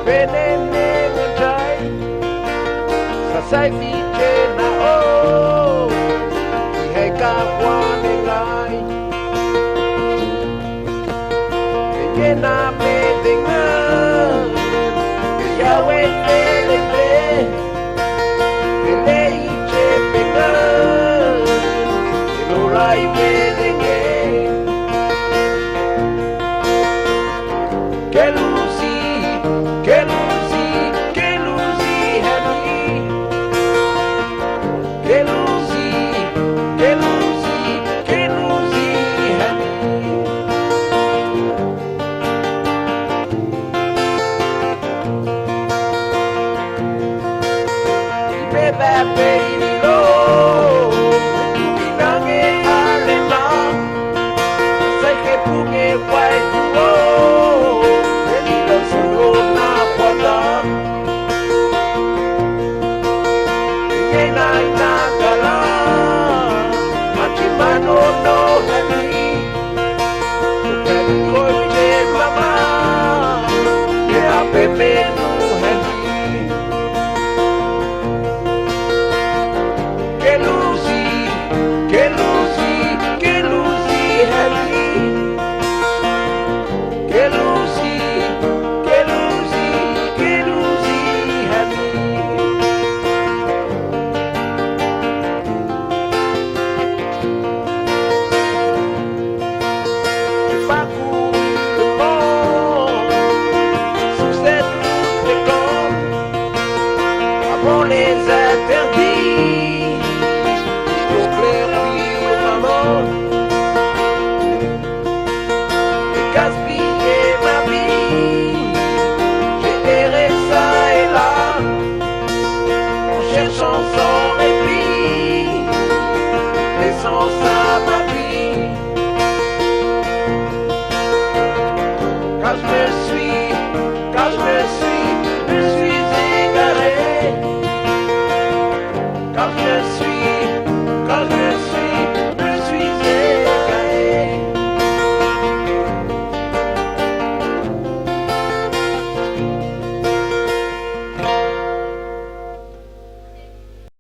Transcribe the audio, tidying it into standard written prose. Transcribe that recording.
Benene ngajai Sasai fiche na o Ihai ka wane ngai Kenye na me denga Yawe pele pe Pele iche penga Elorai me denge Kelusi, Kelusi, Kelusi, Hani. Kelusi, Kelusi, Kelusi, Hani. Beba baby low, binange alema, say que puge white low. Solo kwata Yena inakala Machimano no hani Ukari koche mama Yea pepe no hani Kelusi, Kelusi, Kelusi hani Kelusi les interdits jusqu'au clair puis au maman les casse-pieds